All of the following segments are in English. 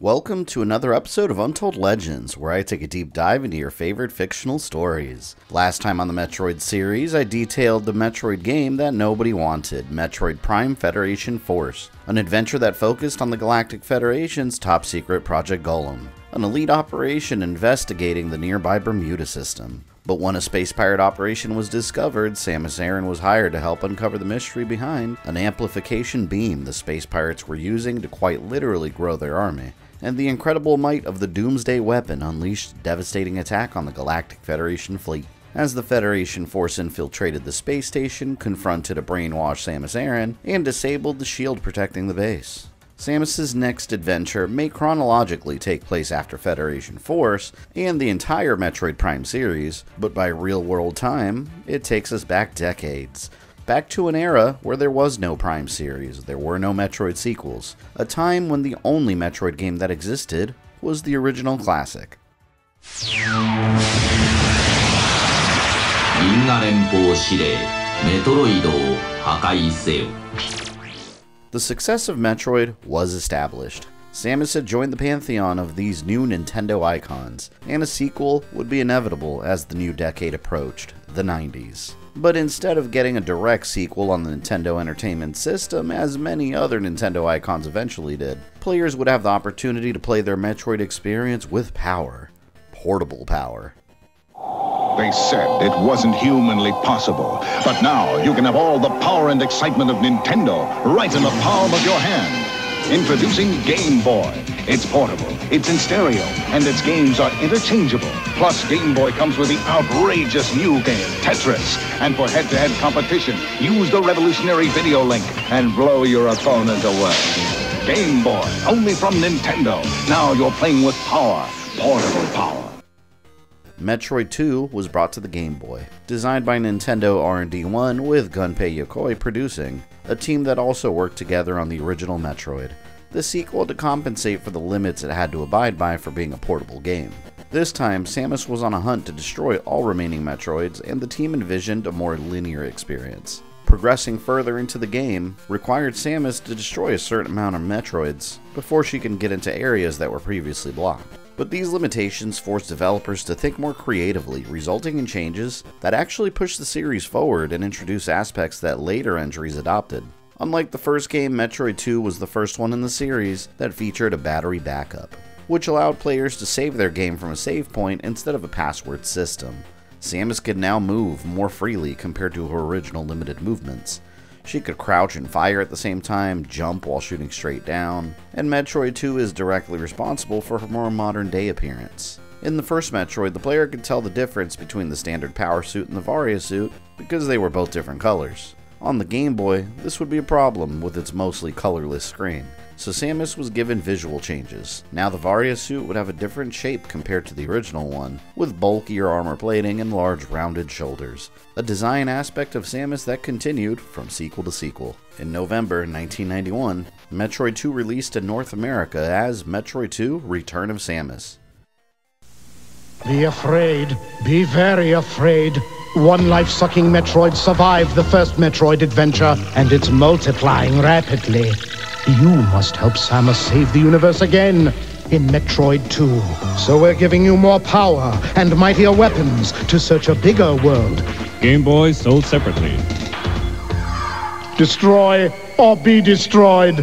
Welcome to another episode of Untold Legends, where I take a deep dive into your favorite fictional stories. Last time on the Metroid series, I detailed the Metroid game that nobody wanted, Metroid Prime Federation Force, an adventure that focused on the Galactic Federation's top-secret Project Golem, an elite operation investigating the nearby Bermuda system. But when a space pirate operation was discovered, Samus Aran was hired to help uncover the mystery behind an amplification beam the space pirates were using to quite literally grow their army. And the incredible might of the Doomsday weapon unleashed a devastating attack on the Galactic Federation fleet. As the Federation force infiltrated the space station, confronted a brainwashed Samus Aran, and disabled the shield protecting the base. Samus's next adventure may chronologically take place after Federation Force and the entire Metroid Prime series, but by real-world time, it takes us back decades. Back to an era where there was no Prime series, there were no Metroid sequels, a time when the only Metroid game that existed was the original classic. The success of Metroid was established. Samus had joined the pantheon of these new Nintendo icons, and a sequel would be inevitable as the new decade approached, the 90s. But instead of getting a direct sequel on the Nintendo Entertainment System, as many other Nintendo icons eventually did, players would have the opportunity to play their Metroid experience with power. Portable power. They said it wasn't humanly possible, but now you can have all the power and excitement of Nintendo right in the palm of your hand. Introducing Game Boy. It's portable, it's in stereo, and its games are interchangeable. Plus, Game Boy comes with the outrageous new game, Tetris. And for head-to-head competition, use the revolutionary video link and blow your opponent away. Game Boy, only from Nintendo. Now you're playing with power, portable power. Metroid 2 was brought to the Game Boy, designed by Nintendo R&D 1 with Gunpei Yokoi producing, a team that also worked together on the original Metroid. The sequel had to compensate for the limits it had to abide by for being a portable game. This time, Samus was on a hunt to destroy all remaining Metroids, and the team envisioned a more linear experience. Progressing further into the game required Samus to destroy a certain amount of Metroids before she can get into areas that were previously blocked. But these limitations forced developers to think more creatively, resulting in changes that actually pushed the series forward and introduced aspects that later entries adopted. Unlike the first game, Metroid 2 was the first one in the series that featured a battery backup, which allowed players to save their game from a save point instead of a password system. Samus could now move more freely compared to her original limited movements. She could crouch and fire at the same time, jump while shooting straight down, and Metroid 2 is directly responsible for her more modern-day appearance. In the first Metroid, the player could tell the difference between the standard power suit and the Varia suit because they were both different colors. On the Game Boy, this would be a problem with its mostly colorless screen, so Samus was given visual changes. Now the Varia suit would have a different shape compared to the original one, with bulkier armor plating and large rounded shoulders, a design aspect of Samus that continued from sequel to sequel. In November 1991, Metroid 2 released in North America as Metroid 2 Return of Samus. Be afraid. Be very afraid. One life-sucking Metroid survived the first Metroid adventure, and it's multiplying rapidly. You must help Samus save the universe again in Metroid 2. So we're giving you more power and mightier weapons to search a bigger world. Game Boy sold separately. Destroy or be destroyed.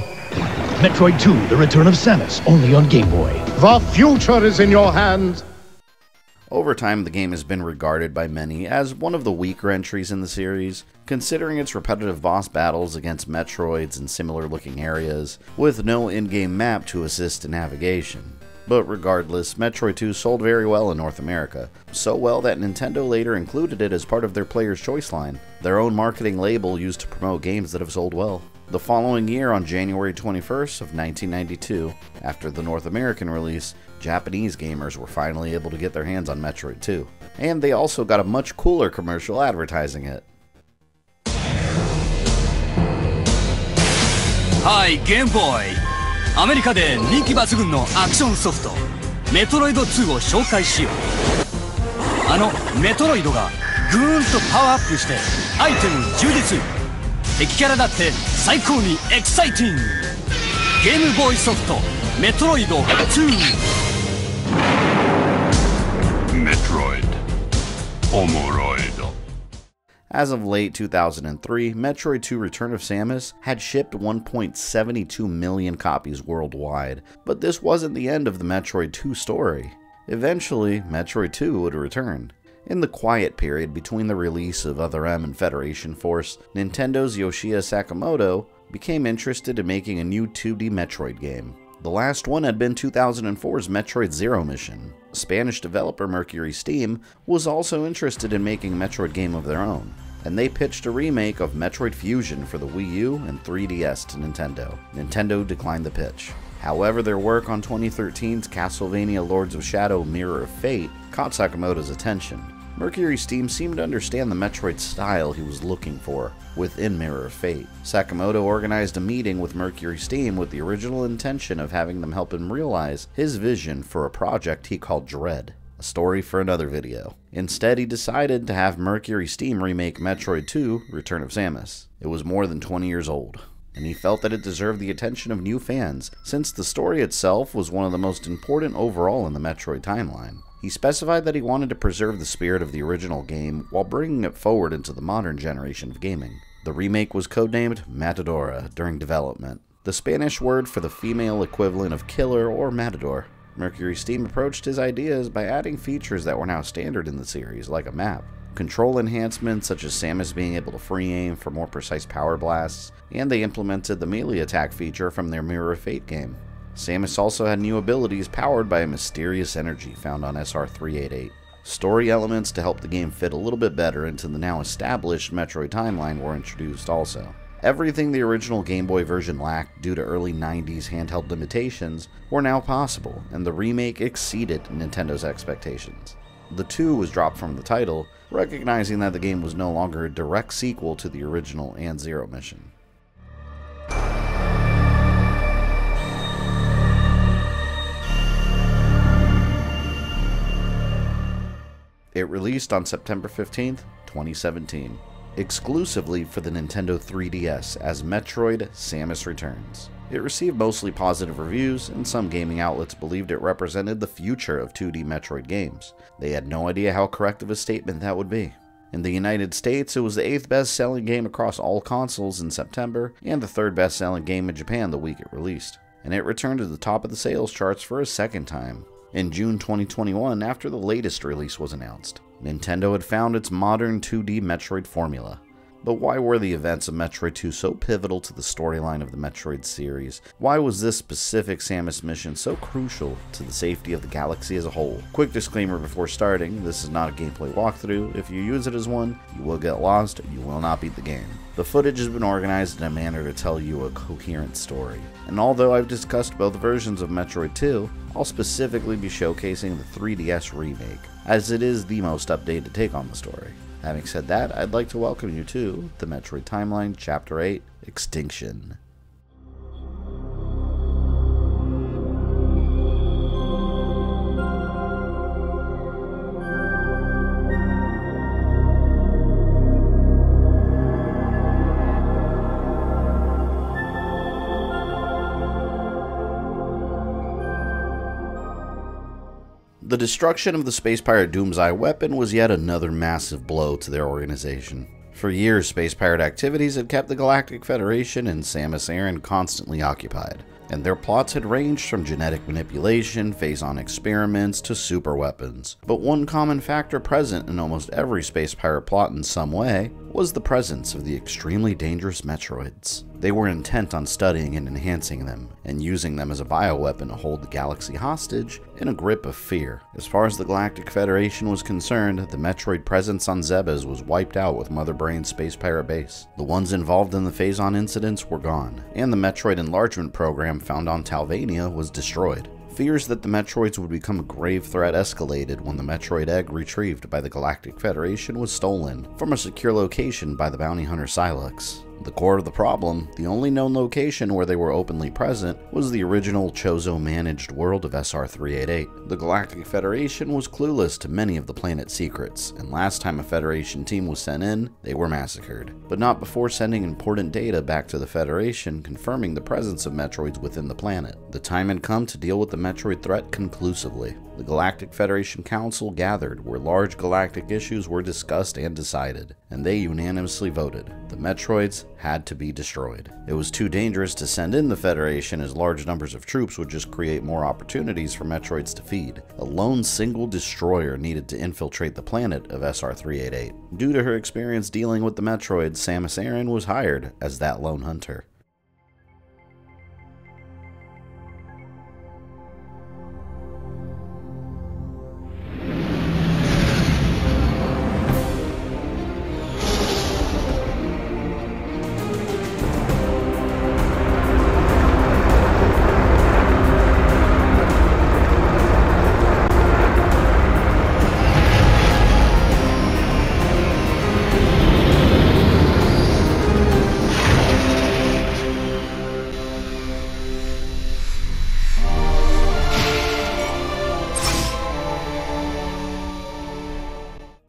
Metroid 2, The Return of Samus, only on Game Boy. The future is in your hands. Over time, the game has been regarded by many as one of the weaker entries in the series, considering its repetitive boss battles against Metroids in similar-looking areas, with no in-game map to assist in navigation. But regardless, Metroid 2 sold very well in North America, so well that Nintendo later included it as part of their Player's Choice line, their own marketing label used to promote games that have sold well. The following year, on January 21st of 1992, after the North American release, Japanese gamers were finally able to get their hands on Metroid 2. And they also got a much cooler commercial advertising it. Hi, Game Boy! アメリカで人気抜群のアクションソフト、メトロイド2を紹介しよう。あのメトロイドがぐーんとパワーアップしてアイテム充実。敵キャラだって最高にエキサイティング。ゲームボーイソフト Metroid 2 Metroid Omoroid. As of late 2003, Metroid 2 Return of Samus had shipped 1.72 million copies worldwide, but this wasn't the end of the Metroid 2 story. Eventually, Metroid 2 would return. In the quiet period between the release of Other M and Federation Force, Nintendo's Yoshia Sakamoto became interested in making a new 2D Metroid game. The last one had been 2004's Metroid Zero Mission. Spanish developer Mercury Steam was also interested in making a Metroid game of their own, and they pitched a remake of Metroid Fusion for the Wii U and 3DS to Nintendo. Nintendo declined the pitch. However, their work on 2013's Castlevania Lords of Shadow Mirror of Fate caught Sakamoto's attention. Mercury Steam seemed to understand the Metroid style he was looking for within Mirror of Fate. Sakamoto organized a meeting with Mercury Steam with the original intention of having them help him realize his vision for a project he called Dread, a story for another video. Instead, he decided to have Mercury Steam remake Metroid 2 Return of Samus. It was more than 20 years old, and he felt that it deserved the attention of new fans, since the story itself was one of the most important overall in the Metroid timeline. He specified that he wanted to preserve the spirit of the original game while bringing it forward into the modern generation of gaming. The remake was codenamed Matadora during development, the Spanish word for the female equivalent of killer or matador. Mercury Steam approached his ideas by adding features that were now standard in the series, like a map, control enhancements such as Samus being able to free aim for more precise power blasts, and they implemented the melee attack feature from their Mirror of Fate game. Samus also had new abilities powered by a mysterious energy found on SR-388. Story elements to help the game fit a little bit better into the now established Metroid timeline were introduced also. Everything the original Game Boy version lacked due to early 90s handheld limitations were now possible, and the remake exceeded Nintendo's expectations. The 2 was dropped from the title, recognizing that the game was no longer a direct sequel to the original and Zero Mission. It released on September 15th, 2017, exclusively for the Nintendo 3DS as Metroid Samus Returns. It received mostly positive reviews, and some gaming outlets believed it represented the future of 2D Metroid games. They had no idea how correct of a statement that would be. In the United States, it was the 8th best-selling game across all consoles in September, and the 3rd best-selling game in Japan the week it released. And it returned to the top of the sales charts for a second time. In June 2021, after the latest release was announced, Nintendo had found its modern 2D Metroid formula. But why were the events of Metroid 2 so pivotal to the storyline of the Metroid series? Why was this specific Samus mission so crucial to the safety of the galaxy as a whole? Quick disclaimer before starting, this is not a gameplay walkthrough. If you use it as one, you will get lost and you will not beat the game. The footage has been organized in a manner to tell you a coherent story. And although I've discussed both versions of Metroid 2, I'll specifically be showcasing the 3DS remake, as it is the most updated take on the story. Having said that, I'd like to welcome you to the Metroid Timeline Chapter 8, Extinction. The destruction of the Space Pirate Doomseye weapon was yet another massive blow to their organization. For years, Space Pirate activities had kept the Galactic Federation and Samus Aran constantly occupied, and their plots had ranged from genetic manipulation, phase-on experiments, to super weapons. But one common factor present in almost every Space Pirate plot in some way was the presence of the extremely dangerous Metroids. They were intent on studying and enhancing them, and using them as a bioweapon to hold the galaxy hostage in a grip of fear. As far as the Galactic Federation was concerned, the Metroid presence on Zebes was wiped out with Mother Brain's Space Pirate base. The ones involved in the phase-on incidents were gone, and the Metroid enlargement program found on Talvania was destroyed. Fears that the Metroids would become a grave threat escalated when the Metroid egg retrieved by the Galactic Federation was stolen from a secure location by the bounty hunter Silex. The core of the problem, the only known location where they were openly present, was the original Chozo-managed world of SR-388. The Galactic Federation was clueless to many of the planet's secrets, and last time a Federation team was sent in, they were massacred. But not before sending important data back to the Federation confirming the presence of Metroids within the planet. The time had come to deal with the Metroid threat conclusively. The Galactic Federation Council gathered where large galactic issues were discussed and decided, and they unanimously voted. The Metroids had to be destroyed. It was too dangerous to send in the Federation, as large numbers of troops would just create more opportunities for Metroids to feed. A lone single destroyer needed to infiltrate the planet of SR-388. Due to her experience dealing with the Metroids, Samus Aran was hired as that lone hunter.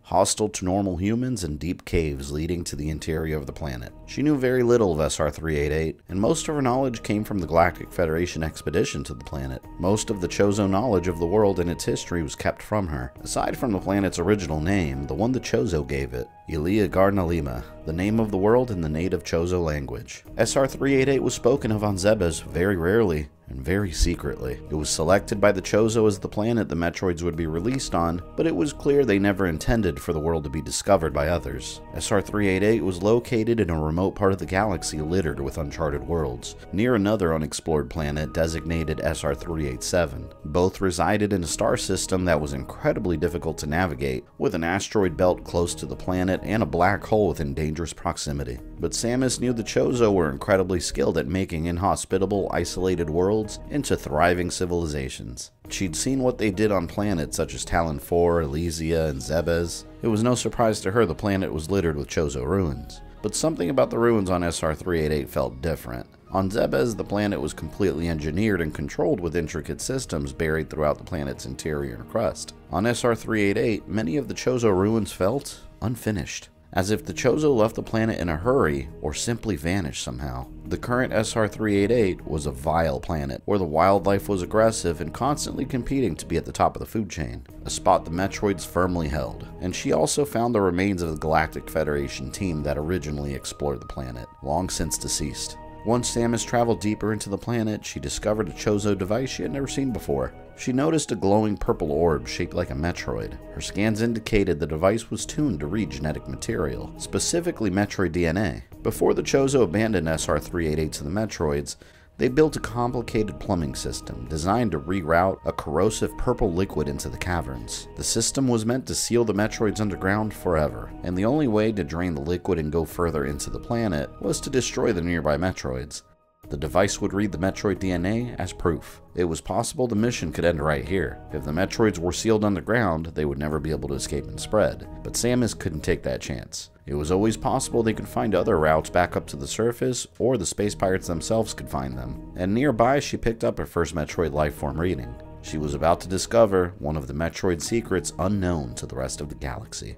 Hostile to normal humans and deep caves leading to the interior of the planet. She knew very little of SR-388, and most of her knowledge came from the Galactic Federation expedition to the planet. Most of the Chozo knowledge of the world and its history was kept from her, aside from the planet's original name, the one the Chozo gave it, Agar Nalima, the name of the world in the native Chozo language. SR-388 was spoken of on Zebes very rarely, and very secretly. It was selected by the Chozo as the planet the Metroids would be released on, but it was clear they never intended for the world to be discovered by others. SR-388 was located in a remote part of the galaxy littered with uncharted worlds, near another unexplored planet designated SR-387. Both resided in a star system that was incredibly difficult to navigate, with an asteroid belt close to the planet and a black hole within dangerous proximity. But Samus knew the Chozo were incredibly skilled at making inhospitable, isolated worlds into thriving civilizations. She'd seen what they did on planets such as Talon 4, Elysia, and Zebes. It was no surprise to her the planet was littered with Chozo ruins. But something about the ruins on SR-388 felt different. On Zebes, the planet was completely engineered and controlled with intricate systems buried throughout the planet's interior and crust. On SR-388, many of the Chozo ruins felt unfinished, as if the Chozo left the planet in a hurry or simply vanished somehow. The current SR-388 was a vile planet, where the wildlife was aggressive and constantly competing to be at the top of the food chain, a spot the Metroids firmly held. And she also found the remains of the Galactic Federation team that originally explored the planet, long since deceased. Once Samus traveled deeper into the planet, she discovered a Chozo device she had never seen before. She noticed a glowing purple orb shaped like a Metroid. Her scans indicated the device was tuned to read genetic material, specifically Metroid DNA. Before the Chozo abandoned SR-388 to the Metroids, they built a complicated plumbing system designed to reroute a corrosive purple liquid into the caverns. The system was meant to seal the Metroids underground forever, and the only way to drain the liquid and go further into the planet was to destroy the nearby Metroids. The device would read the Metroid DNA as proof. It was possible the mission could end right here. If the Metroids were sealed underground, they would never be able to escape and spread. But Samus couldn't take that chance. It was always possible they could find other routes back up to the surface, or the space pirates themselves could find them. And nearby, she picked up her first Metroid lifeform reading. She was about to discover one of the Metroid secrets unknown to the rest of the galaxy.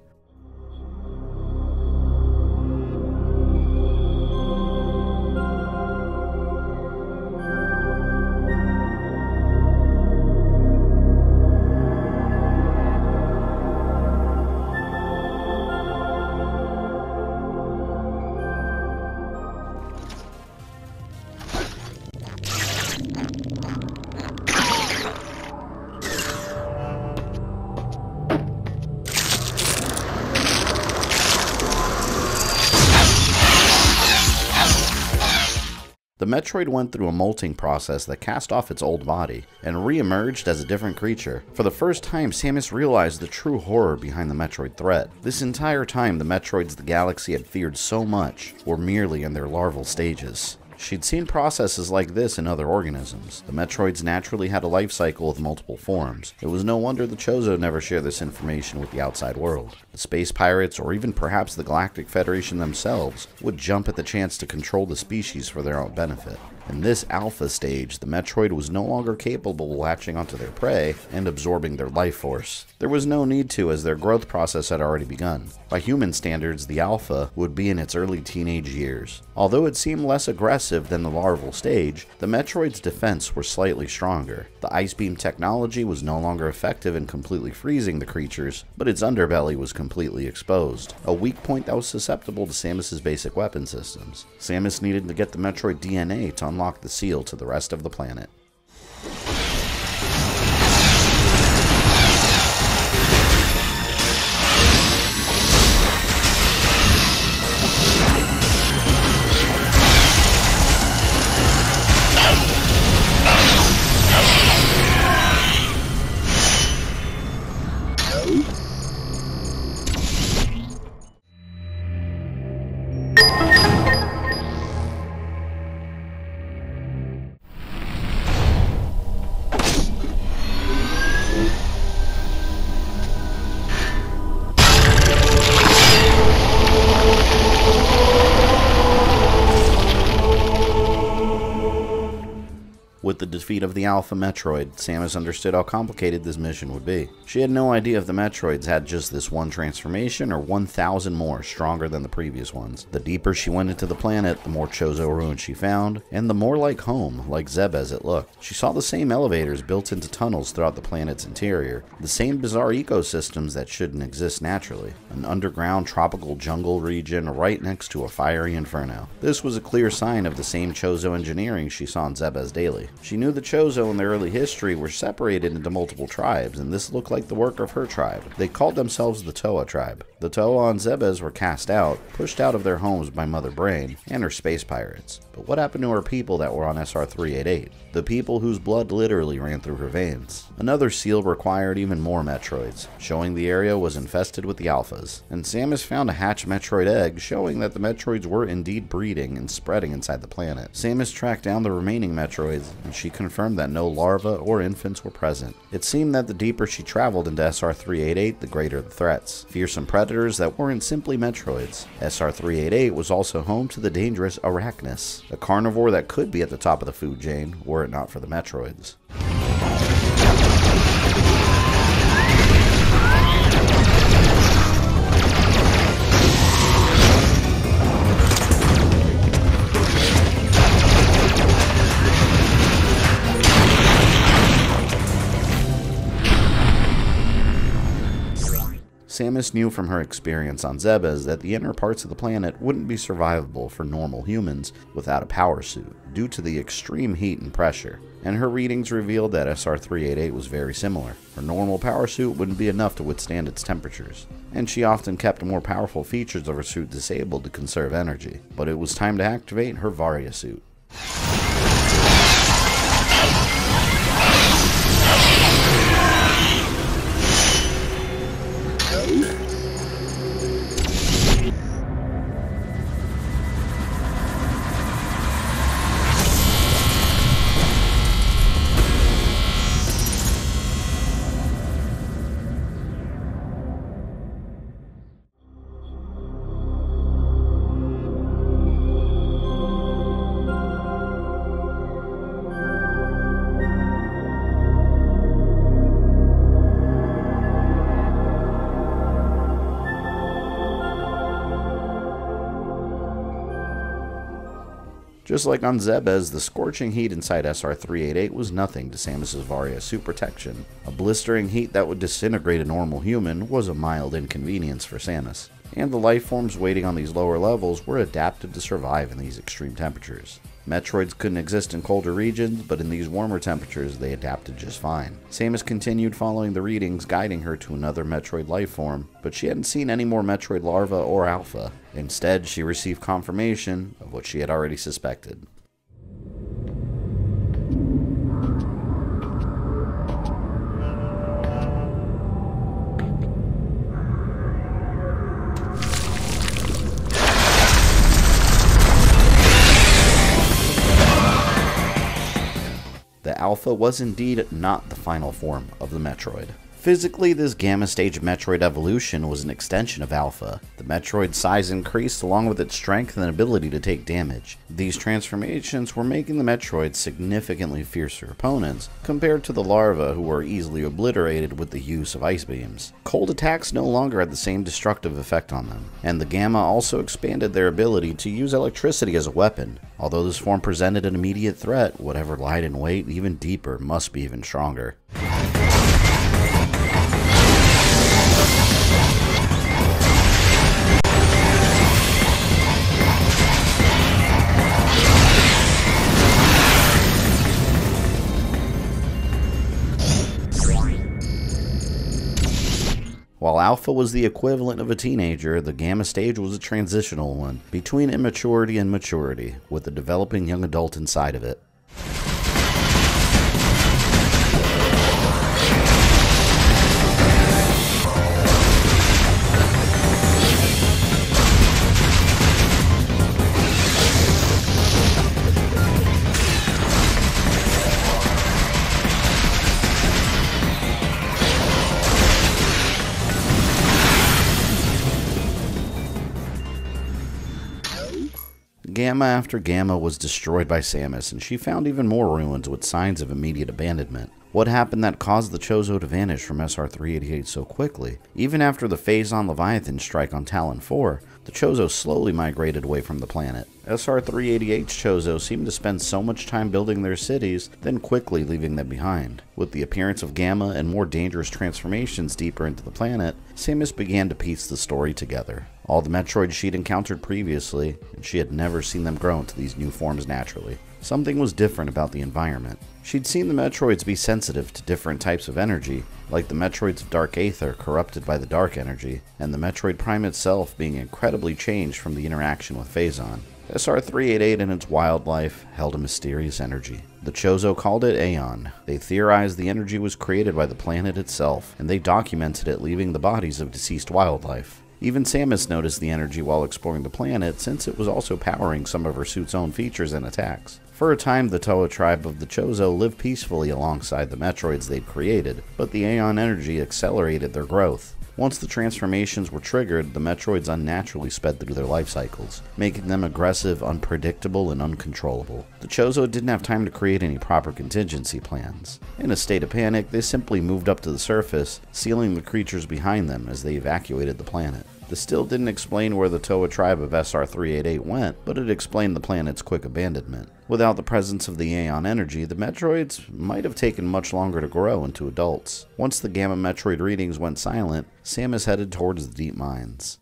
The Metroid went through a molting process that cast off its old body, and re-emerged as a different creature. For the first time, Samus realized the true horror behind the Metroid threat. This entire time, the Metroids the galaxy had feared so much were merely in their larval stages. She'd seen processes like this in other organisms. The Metroids naturally had a life cycle with multiple forms. It was no wonder the Chozo never shared this information with the outside world. The space pirates, or even perhaps the Galactic Federation themselves, would jump at the chance to control the species for their own benefit. In this alpha stage, the Metroid was no longer capable of latching onto their prey and absorbing their life force. There was no need to, as their growth process had already begun. By human standards, the alpha would be in its early teenage years. Although it seemed less aggressive than the larval stage, the Metroid's defense were slightly stronger. The ice beam technology was no longer effective in completely freezing the creatures, but its underbelly was completely exposed, a weak point that was susceptible to Samus's basic weapon systems. Samus needed to get the Metroid DNA to unlock the seal to the rest of the planet. With the defeat of the Alpha Metroid, Samus understood how complicated this mission would be. She had no idea if the Metroids had just this one transformation or 1,000 more stronger than the previous ones. The deeper she went into the planet, the more Chozo ruins she found, and the more like home, like Zebes it looked. She saw the same elevators built into tunnels throughout the planet's interior, the same bizarre ecosystems that shouldn't exist naturally, an underground tropical jungle region right next to a fiery inferno. This was a clear sign of the same Chozo engineering she saw in Zebes daily. She knew the Chozo in their early history were separated into multiple tribes, and this looked like the work of her tribe. They called themselves the Toa tribe. The Toa on Zebes were cast out, pushed out of their homes by Mother Brain and her space pirates. But what happened to her people that were on SR-388? The people whose blood literally ran through her veins. Another seal required even more Metroids, showing the area was infested with the Alphas. And Samus found a hatched Metroid egg, showing that the Metroids were indeed breeding and spreading inside the planet. Samus tracked down the remaining Metroids, and she confirmed that no larvae or infants were present. It seemed that the deeper she traveled into SR-388, the greater the threats. Fearsome predators that weren't simply Metroids. SR-388 was also home to the dangerous Arachnus, a carnivore that could be at the top of the food chain, were it not for the Metroids. Samus knew from her experience on Zebes that the inner parts of the planet wouldn't be survivable for normal humans without a power suit, due to the extreme heat and pressure, and her readings revealed that SR-388 was very similar. Her normal power suit wouldn't be enough to withstand its temperatures, and she often kept more powerful features of her suit disabled to conserve energy. But it was time to activate her Varia suit. Just like on Zebes, the scorching heat inside SR-388 was nothing to Samus's Varia suit protection. A blistering heat that would disintegrate a normal human was a mild inconvenience for Samus, and the life forms waiting on these lower levels were adapted to survive in these extreme temperatures. Metroids couldn't exist in colder regions, but in these warmer temperatures they adapted just fine. Samus continued following the readings, guiding her to another Metroid life form, but she hadn't seen any more Metroid larvae or alpha. Instead, she received confirmation of what she had already suspected. Alpha was indeed not the final form of the Metroid. Physically, this Gamma Stage Metroid evolution was an extension of Alpha. The Metroid's size increased along with its strength and ability to take damage. These transformations were making the Metroids significantly fiercer opponents compared to the larvae, who were easily obliterated with the use of ice beams. Cold attacks no longer had the same destructive effect on them, and the Gamma also expanded their ability to use electricity as a weapon. Although this form presented an immediate threat, whatever lied in wait even deeper must be even stronger. While Alpha was the equivalent of a teenager, the Gamma stage was a transitional one, between immaturity and maturity, with a developing young adult inside of it. Gamma after Gamma was destroyed by Samus, and she found even more ruins with signs of immediate abandonment. What happened that caused the Chozo to vanish from SR-388 so quickly? Even after the Phazon Leviathan strike on Talon 4, the Chozo slowly migrated away from the planet. SR-388's Chozo seemed to spend so much time building their cities, then quickly leaving them behind. With the appearance of Gamma and more dangerous transformations deeper into the planet, Samus began to piece the story together. All the Metroids she'd encountered previously, and she had never seen them grow into these new forms naturally. Something was different about the environment. She'd seen the Metroids be sensitive to different types of energy, like the Metroids of Dark Aether corrupted by the dark energy, and the Metroid Prime itself being incredibly changed from the interaction with Phazon. SR-388 and its wildlife held a mysterious energy. The Chozo called it Aeon. They theorized the energy was created by the planet itself, and they documented it leaving the bodies of deceased wildlife. Even Samus noticed the energy while exploring the planet, since it was also powering some of her suit's own features and attacks. For a time, the Toa tribe of the Chozo lived peacefully alongside the Metroids they'd created, but the Aeon energy accelerated their growth. Once the transformations were triggered, the Metroids unnaturally sped through their life cycles, making them aggressive, unpredictable, and uncontrollable. The Chozo didn't have time to create any proper contingency plans. In a state of panic, they simply moved up to the surface, sealing the creatures behind them as they evacuated the planet. This still didn't explain where the Toa tribe of SR-388 went, but it explained the planet's quick abandonment. Without the presence of the Aeon energy, the Metroids might have taken much longer to grow into adults. Once the Gamma Metroid readings went silent, Samus headed towards the deep mines.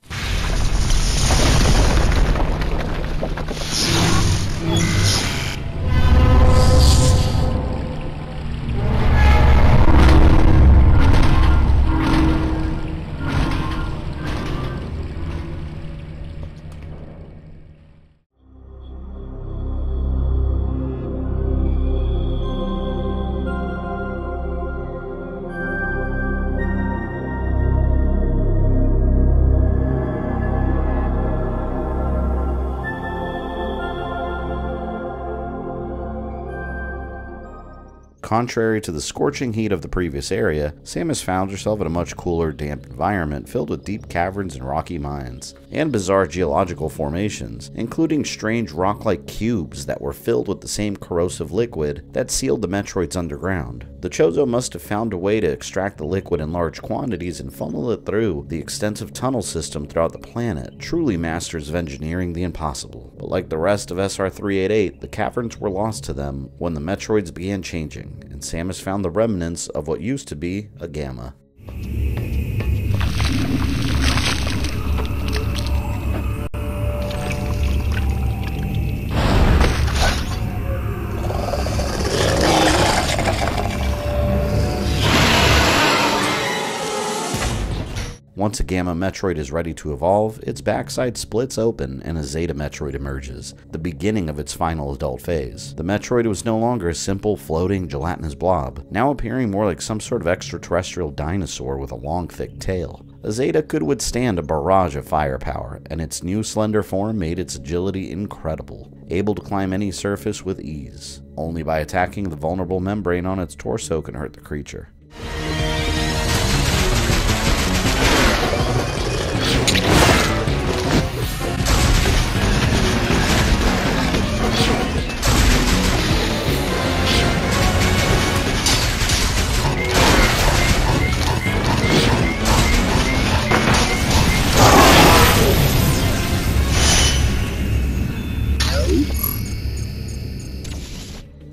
Contrary to the scorching heat of the previous area, Samus found herself in a much cooler, damp environment filled with deep caverns and rocky mines, and bizarre geological formations, including strange rock-like cubes that were filled with the same corrosive liquid that sealed the Metroids underground. The Chozo must have found a way to extract the liquid in large quantities and funnel it through the extensive tunnel system throughout the planet, truly masters of engineering the impossible. But like the rest of SR-388, the caverns were lost to them when the Metroids began changing, and Samus found the remnants of what used to be a Gamma. Once a Gamma Metroid is ready to evolve, its backside splits open and a Zeta Metroid emerges, the beginning of its final adult phase. The Metroid was no longer a simple, floating, gelatinous blob, now appearing more like some sort of extraterrestrial dinosaur with a long, thick tail. A Zeta could withstand a barrage of firepower, and its new slender form made its agility incredible. able to climb any surface with ease. Only by attacking the vulnerable membrane on its torso can hurt the creature.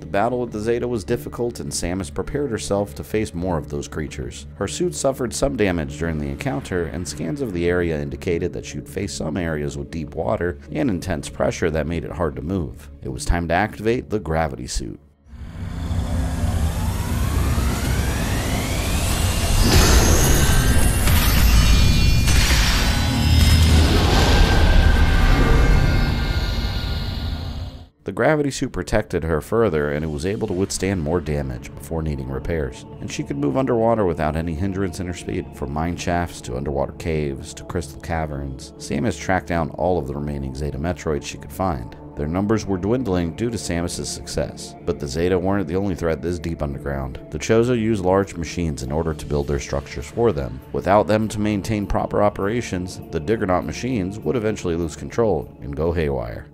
The battle with the Zeta was difficult, and Samus prepared herself to face more of those creatures. Her suit suffered some damage during the encounter, and scans of the area indicated that she'd face some areas with deep water and intense pressure that made it hard to move. It was time to activate the gravity suit. The gravity suit protected her further, and it was able to withstand more damage before needing repairs. And she could move underwater without any hindrance in her speed. From mine shafts to underwater caves to crystal caverns, Samus tracked down all of the remaining Zeta Metroids she could find. Their numbers were dwindling due to Samus' success, but the Zeta weren't the only threat this deep underground. The Chozo used large machines in order to build their structures for them. Without them to maintain proper operations, the Diggernaut machines would eventually lose control and go haywire.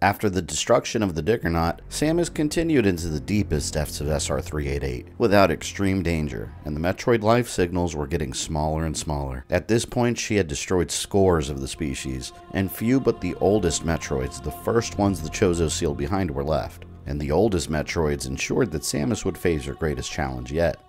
After the destruction of the Diggernaut, Samus continued into the deepest depths of SR-388 without extreme danger, and the Metroid life signals were getting smaller and smaller. At this point, she had destroyed scores of the species, and few but the oldest Metroids, the first ones the Chozo sealed behind, were left. And the oldest Metroids ensured that Samus would face her greatest challenge yet.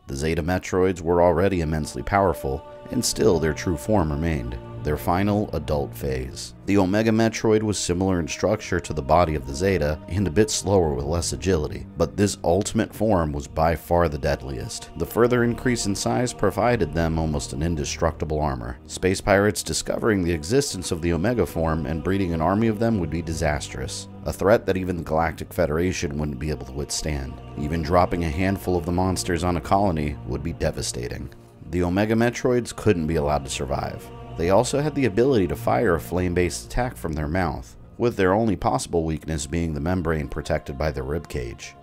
The Zeta Metroids were already immensely powerful, and still their true form remained, their final adult phase. The Omega Metroid was similar in structure to the body of the Zeta, and a bit slower with less agility, but this ultimate form was by far the deadliest. The further increase in size provided them almost an indestructible armor. Space pirates discovering the existence of the Omega form and breeding an army of them would be disastrous, a threat that even the Galactic Federation wouldn't be able to withstand. Even dropping a handful of the monsters on a colony would be devastating. The Omega Metroids couldn't be allowed to survive. They also had the ability to fire a flame-based attack from their mouth, with their only possible weakness being the membrane protected by their ribcage.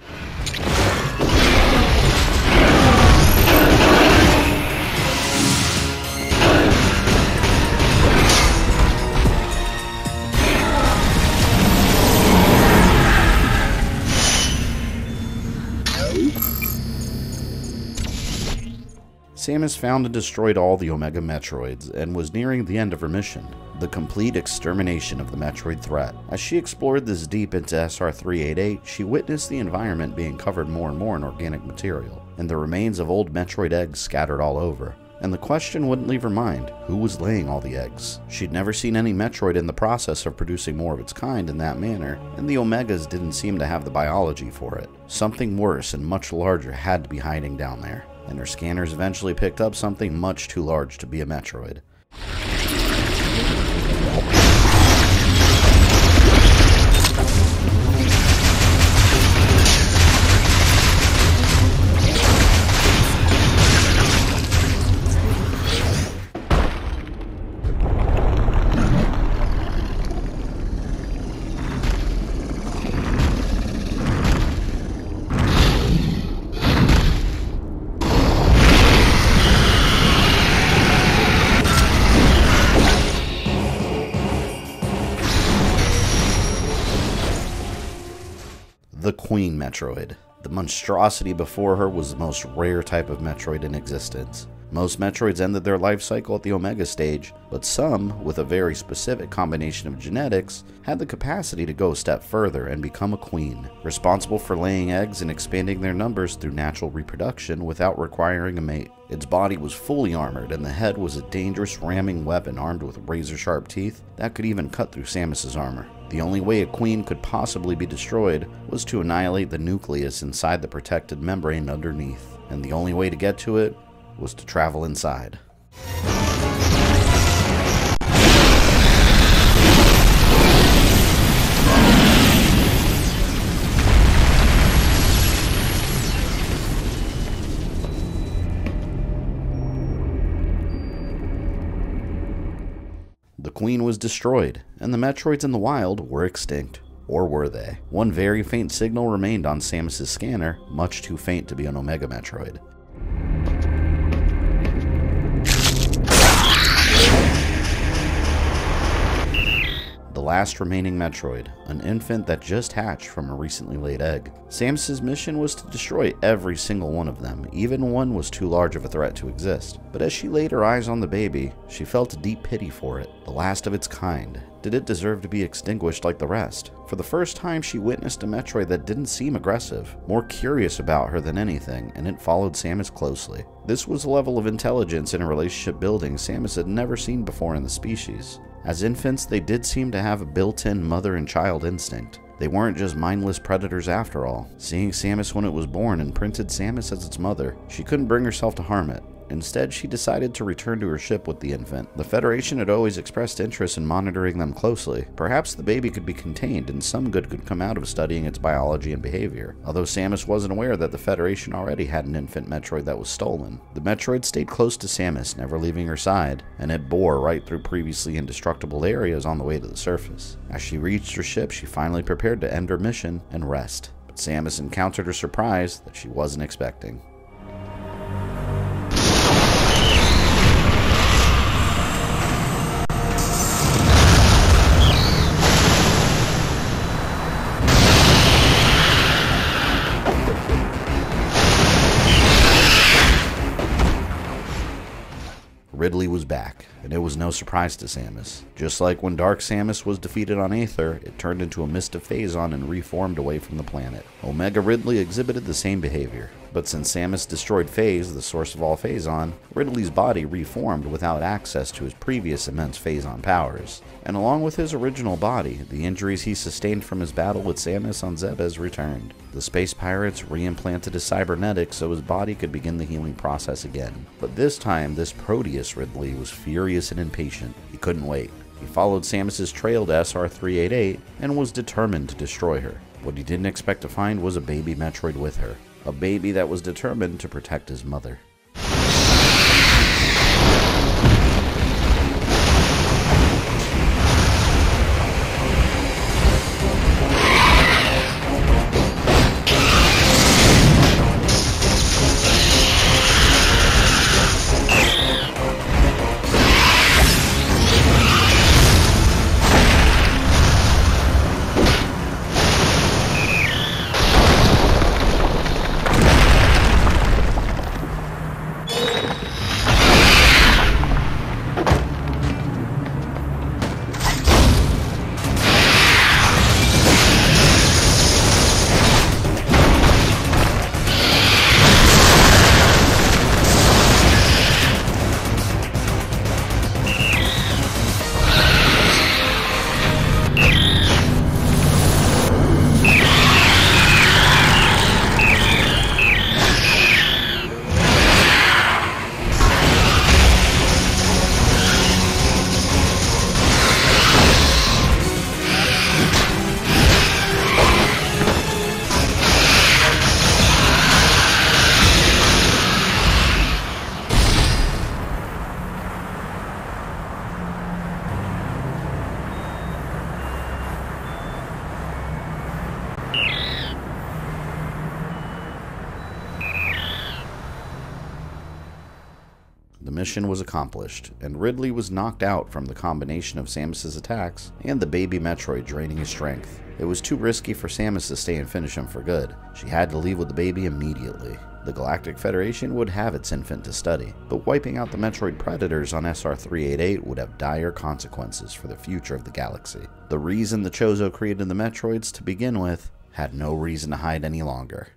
Samus found and destroyed all the Omega Metroids and was nearing the end of her mission, the complete extermination of the Metroid threat. As she explored this deep into SR-388, she witnessed the environment being covered more and more in organic material, and the remains of old Metroid eggs scattered all over. And the question wouldn't leave her mind, who was laying all the eggs? She'd never seen any Metroid in the process of producing more of its kind in that manner, and the Omegas didn't seem to have the biology for it. Something worse and much larger had to be hiding down there, and her scanners eventually picked up something much too large to be a Metroid. The Queen Metroid. The monstrosity before her was the most rare type of Metroid in existence. Most Metroids ended their life cycle at the Omega stage, but some, with a very specific combination of genetics, had the capacity to go a step further and become a queen, responsible for laying eggs and expanding their numbers through natural reproduction without requiring a mate. Its body was fully armored, and the head was a dangerous ramming weapon armed with razor-sharp teeth that could even cut through Samus's armor. The only way a queen could possibly be destroyed was to annihilate the nucleus inside the protected membrane underneath, and the only way to get to it was to travel inside. The Queen was destroyed, and the Metroids in the wild were extinct. Or were they? One very faint signal remained on Samus's scanner, much too faint to be an Omega Metroid. The last remaining Metroid, an infant that just hatched from a recently laid egg. Samus's mission was to destroy every single one of them, even one was too large of a threat to exist. But as she laid her eyes on the baby, she felt a deep pity for it, the last of its kind. Did it deserve to be extinguished like the rest? For the first time, she witnessed a Metroid that didn't seem aggressive, more curious about her than anything, and it followed Samus closely. This was a level of intelligence in a relationship building Samus had never seen before in the species. As infants, they did seem to have a built-in mother and child instinct. They weren't just mindless predators after all. Seeing Samus when it was born imprinted Samus as its mother. She couldn't bring herself to harm it. Instead, she decided to return to her ship with the infant. The Federation had always expressed interest in monitoring them closely. Perhaps the baby could be contained and some good could come out of studying its biology and behavior. Although Samus wasn't aware that the Federation already had an infant Metroid that was stolen. The Metroid stayed close to Samus, never leaving her side, and it bore right through previously indestructible areas on the way to the surface. As she reached her ship, she finally prepared to end her mission and rest. But Samus encountered a surprise that she wasn't expecting. Ridley was back, and it was no surprise to Samus. Just like when Dark Samus was defeated on Aether, it turned into a mist of Phazon and reformed away from the planet. Omega Ridley exhibited the same behavior, but since Samus destroyed Phase, the source of all Phazon, Ridley's body reformed without access to his previous immense Phazon powers. And along with his original body, the injuries he sustained from his battle with Samus on Zebes returned. The space pirates reimplanted his cybernetics so his body could begin the healing process again. But this time, this Proteus Ridley was furious and impatient. He couldn't wait. He followed Samus's trail to SR-388 and was determined to destroy her. What he didn't expect to find was a baby Metroid with her. A baby that was determined to protect his mother. The mission was accomplished, and Ridley was knocked out from the combination of Samus's attacks and the baby Metroid draining his strength. It was too risky for Samus to stay and finish him for good. She had to leave with the baby immediately. The Galactic Federation would have its infant to study, but wiping out the Metroid predators on SR-388 would have dire consequences for the future of the galaxy. The reason the Chozo created the Metroids to begin with had no reason to hide any longer.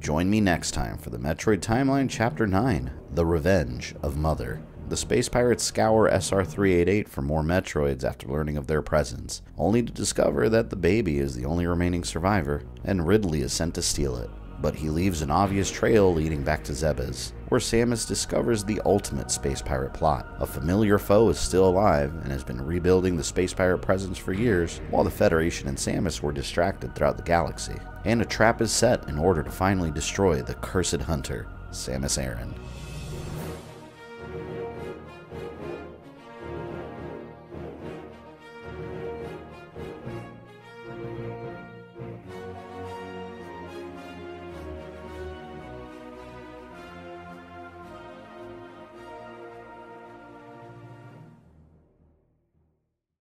Join me next time for the Metroid Timeline Chapter 9, The Revenge of Mother. The space pirates scour SR-388 for more Metroids after learning of their presence, only to discover that the baby is the only remaining survivor, and Ridley is sent to steal it. But he leaves an obvious trail leading back to Zebes, where Samus discovers the ultimate space pirate plot. A familiar foe is still alive and has been rebuilding the space pirate presence for years, while the Federation and Samus were distracted throughout the galaxy. And a trap is set in order to finally destroy the cursed hunter, Samus Aran.